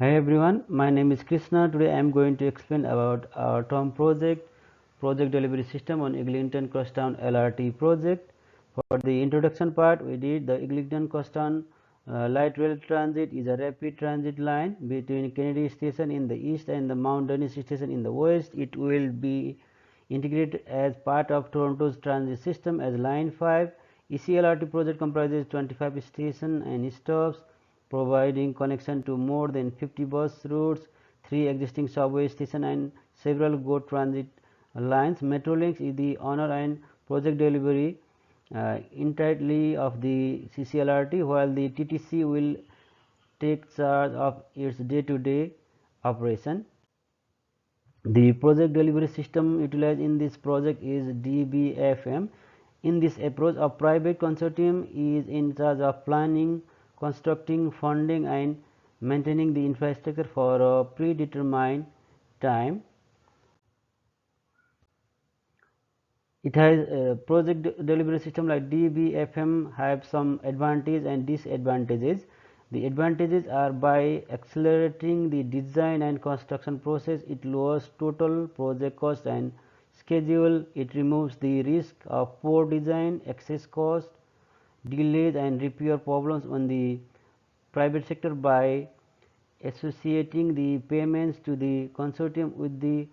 Hi everyone, my name is Krishna. Today I am going to explain about our term project delivery system on Eglinton Crosstown LRT project. For the introduction part, we did the Eglinton Crosstown light rail transit is a rapid transit line between Kennedy Station in the east and the Mount Dennis Station in the west. It will be integrated as part of Toronto's transit system as Line 5. ECLRT project comprises 25 stations and stops, providing connection to more than 50 bus routes, 3 existing subway stations and several GO transit lines. Metrolinx is the owner and project delivery entirely of the CCLRT, while the TTC will take charge of its day-to-day operation. The project delivery system utilized in this project is DBFM. In this approach, a private consortium is in charge of planning, constructing, funding and maintaining the infrastructure for a predetermined time. It has a project delivery system like DBFM have some advantages and disadvantages. The advantages are by accelerating the design and construction process, it lowers total project cost and schedule, it removes the risk of poor design, excess cost, delays and repair problems on the private sector by associating the payments to the consortium with the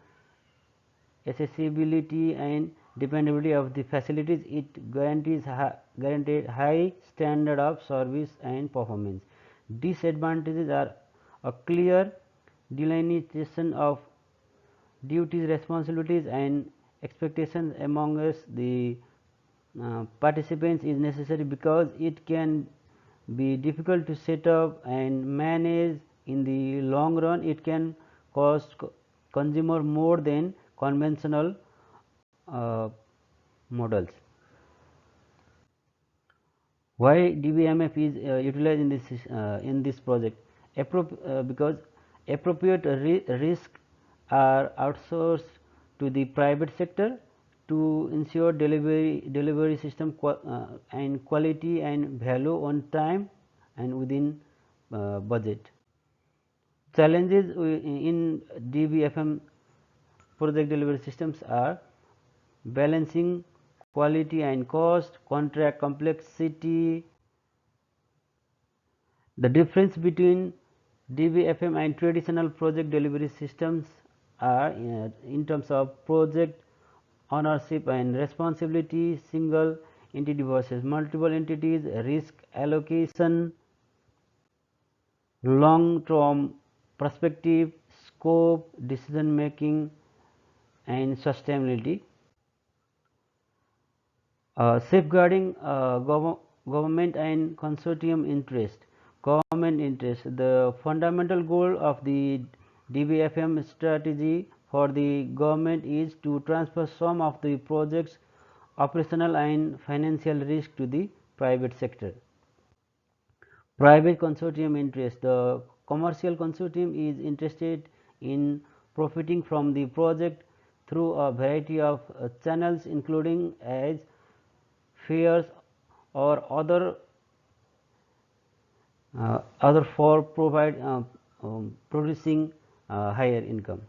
accessibility and dependability of the facilities. It guarantees guaranteed high standard of service and performance. Disadvantages are a clear delineation of duties, responsibilities and expectations among us the participants is necessary because it can be difficult to set up and manage. In the long run, it can cost consumer more than conventional models. Why DBMF is utilized in this project? Because appropriate risk are outsourced to the private sector to ensure delivery system and quality and value on time and within budget. Challenges in DBFM project delivery systems are balancing quality and cost, contract complexity. The difference between DBFM and traditional project delivery systems are in terms of project ownership and responsibility, single entity versus multiple entities, risk allocation, long term perspective, scope, decision making and sustainability. Safeguarding government and consortium interest. Government interest. The fundamental goal of the DBFM strategy for the government is to transfer some of the project's operational and financial risk to the private sector. Private consortium interest. The commercial consortium is interested in profiting from the project through a variety of channels including as fares or other for producing higher income.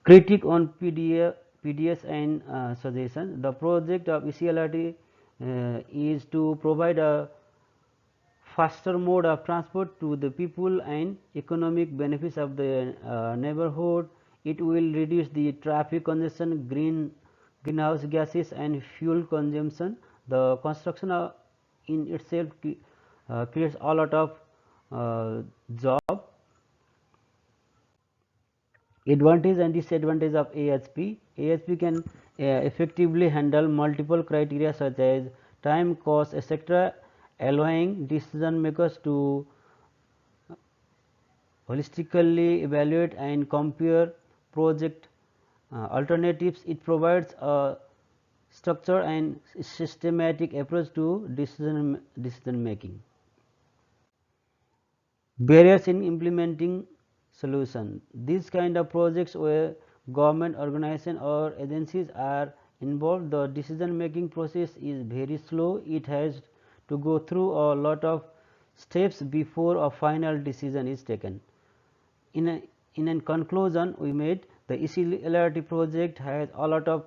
Critique on PDS and suggestion. The project of ECLRT is to provide a faster mode of transport to the people and economic benefits of the neighborhood. It will reduce the traffic congestion, greenhouse gases and fuel consumption. The construction in itself creates a lot of job. Advantage and disadvantage of AHP. AHP can effectively handle multiple criteria such as time, cost, etc., allowing decision makers to holistically evaluate and compare project alternatives. It provides a structure and systematic approach to decision making. Barriers in implementing solution. These kind of projects where government organization or agencies are involved, the decision making process is very slow. It has to go through a lot of steps before a final decision is taken. In a conclusion, we made the ECLRT project has a lot of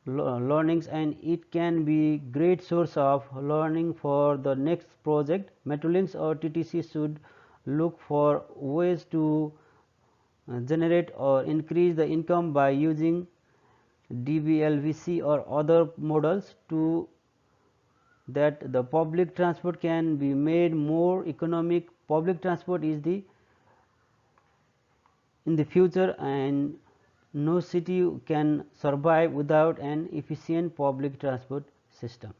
learnings, and it can be great source of learning for the next project. Metrolinx or TTC should look for ways to generate or increase the income by using DBLVC or other models to that the public transport can be made more economic. Public transport is the in the future, and no city can survive without an efficient public transport system.